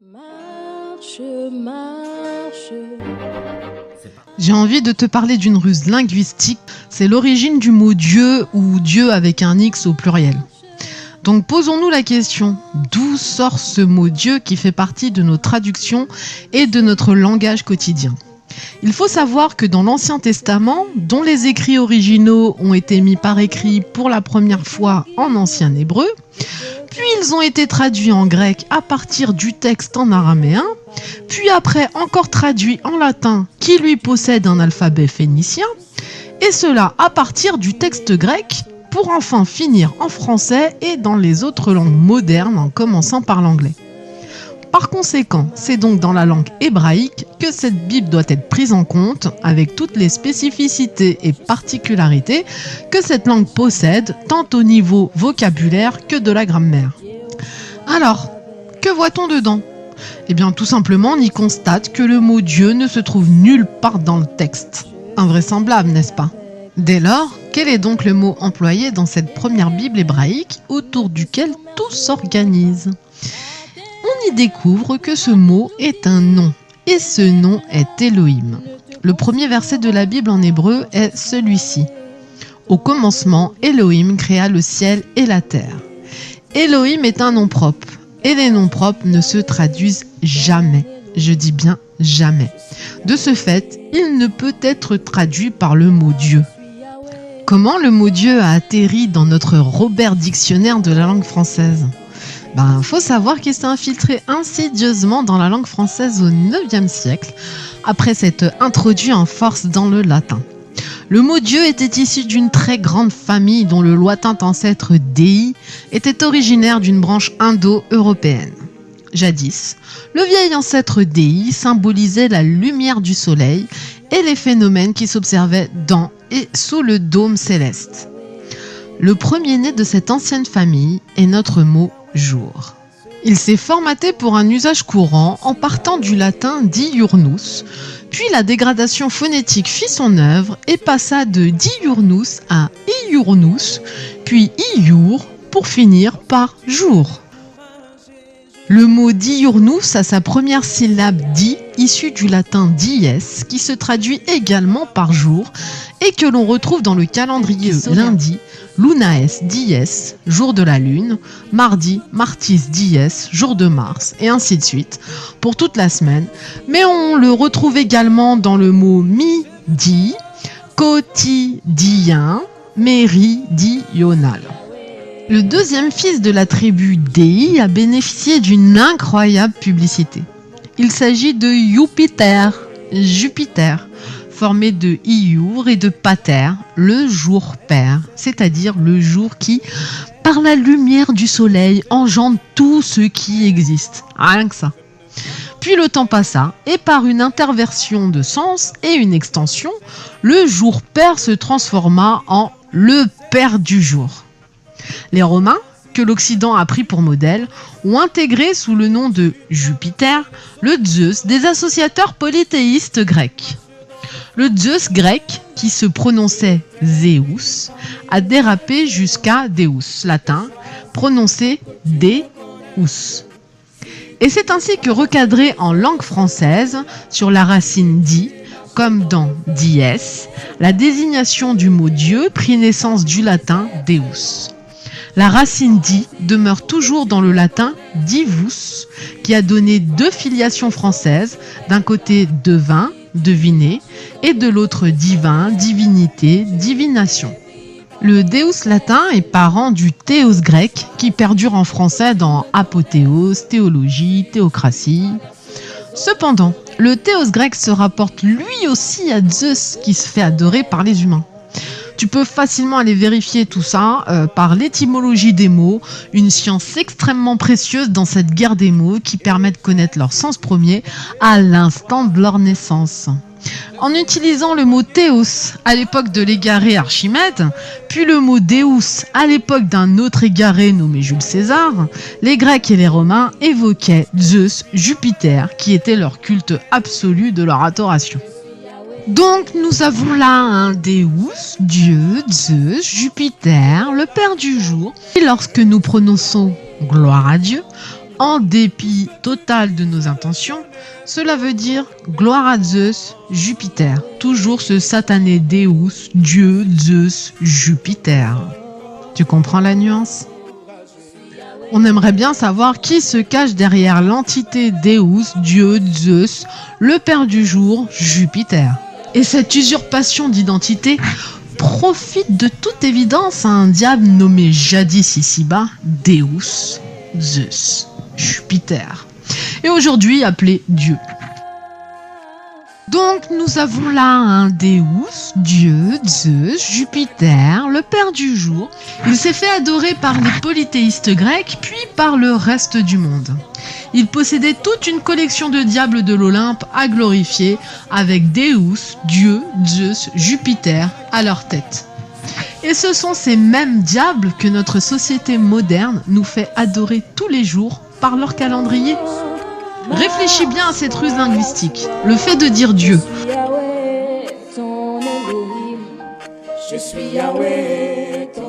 Marche, marche. J'ai envie de te parler d'une ruse linguistique, c'est l'origine du mot Dieu ou Dieu avec un X au pluriel. Donc posons-nous la question, d'où sort ce mot Dieu qui fait partie de nos traductions et de notre langage quotidien ? Il faut savoir que dans l'Ancien Testament, dont les écrits originaux ont été mis par écrit pour la première fois en ancien hébreu, puis ils ont été traduits en grec à partir du texte en araméen, puis après encore traduits en latin qui lui possède un alphabet phénicien, et cela à partir du texte grec pour enfin finir en français et dans les autres langues modernes en commençant par l'anglais. Par conséquent, c'est donc dans la langue hébraïque que cette Bible doit être prise en compte avec toutes les spécificités et particularités que cette langue possède, tant au niveau vocabulaire que de la grammaire. Alors, que voit-on dedans ? Eh bien, tout simplement, on y constate que le mot Dieu ne se trouve nulle part dans le texte. Invraisemblable, n'est-ce pas ? Dès lors, quel est donc le mot employé dans cette première Bible hébraïque autour duquel tout s'organise ? On y découvre que ce mot est un nom, et ce nom est Elohim. Le premier verset de la Bible en hébreu est celui-ci. Au commencement, Elohim créa le ciel et la terre. Elohim est un nom propre, et les noms propres ne se traduisent jamais. Je dis bien jamais. De ce fait, il ne peut être traduit par le mot Dieu. Comment le mot Dieu a atterri dans notre Robert Dictionnaire de la langue française ? Faut savoir qu'il s'est infiltré insidieusement dans la langue française au IXe siècle, après s'être introduit en force dans le latin. Le mot Dieu était issu d'une très grande famille dont le lointain ancêtre Dei était originaire d'une branche indo-européenne. Jadis, le vieil ancêtre Dei symbolisait la lumière du soleil et les phénomènes qui s'observaient dans et sous le dôme céleste. Le premier-né de cette ancienne famille est notre mot jour. Il s'est formaté pour un usage courant en partant du latin diurnus, puis la dégradation phonétique fit son œuvre et passa de diurnus à iurnus, puis iur pour finir par jour. Le mot diurnus a sa première syllabe di, issue du latin dies, qui se traduit également par jour et que l'on retrouve dans le calendrier lundi, lunaes dies, jour de la lune, mardi, martis dies, jour de Mars, et ainsi de suite, pour toute la semaine. Mais on le retrouve également dans le mot midi, quotidien, méridional. Le deuxième fils de la tribu Dei a bénéficié d'une incroyable publicité. Il s'agit de Jupiter, formé de Iour et de Pater, le jour père, c'est-à-dire le jour qui, par la lumière du soleil, engendre tout ce qui existe. Rien que ça. Puis le temps passa, et par une interversion de sens et une extension, le jour père se transforma en le père du jour. Les Romains, que l'Occident a pris pour modèle, ont intégré sous le nom de Jupiter le Zeus des associateurs polythéistes grecs. Le Zeus grec, qui se prononçait Zeus, a dérapé jusqu'à Deus, latin, prononcé Deus. Et c'est ainsi que recadré en langue française, sur la racine di, comme dans dies, la désignation du mot Dieu prit naissance du latin Deus. La racine di demeure toujours dans le latin divus, qui a donné deux filiations françaises, d'un côté devin, deviner, et de l'autre divin, divinité, divination. Le Deus latin est parent du Théos grec, qui perdure en français dans apothéos, théologie, théocratie. Cependant, le Théos grec se rapporte lui aussi à Zeus, qui se fait adorer par les humains. Tu peux facilement aller vérifier tout ça par l'étymologie des mots, une science extrêmement précieuse dans cette guerre des mots qui permet de connaître leur sens premier à l'instant de leur naissance. En utilisant le mot théos à l'époque de l'égaré Archimède, puis le mot Deus à l'époque d'un autre égaré nommé Jules César, les Grecs et les Romains évoquaient Zeus, Jupiter, qui était leur culte absolu de leur adoration. Donc nous avons là un Deus, Dieu, Zeus, Jupiter, le Père du jour. Et lorsque nous prononçons gloire à Dieu, En dépit total de nos intentions, cela veut dire gloire à Zeus, Jupiter. Toujours ce satané Deus, Dieu, Zeus, Jupiter. Tu comprends la nuance ? On aimerait bien savoir qui se cache derrière l'entité Deus, Dieu, Zeus, le père du jour, Jupiter. Et cette usurpation d'identité profite de toute évidence à un diable nommé jadis ici-bas Deus, Zeus, Jupiter, et aujourd'hui appelé Dieu. Donc nous avons là un Deus, Dieu, Zeus, Jupiter, le père du jour. Il s'est fait adorer par les polythéistes grecs, puis par le reste du monde. Il possédait toute une collection de diables de l'Olympe à glorifier, avec Deus, Dieu, Zeus, Jupiter à leur tête. Et ce sont ces mêmes diables que notre société moderne nous fait adorer tous les jours par leur calendrier. Réfléchis bien à cette ruse linguistique, le fait de dire Dieu. Je suis Yahweh, ton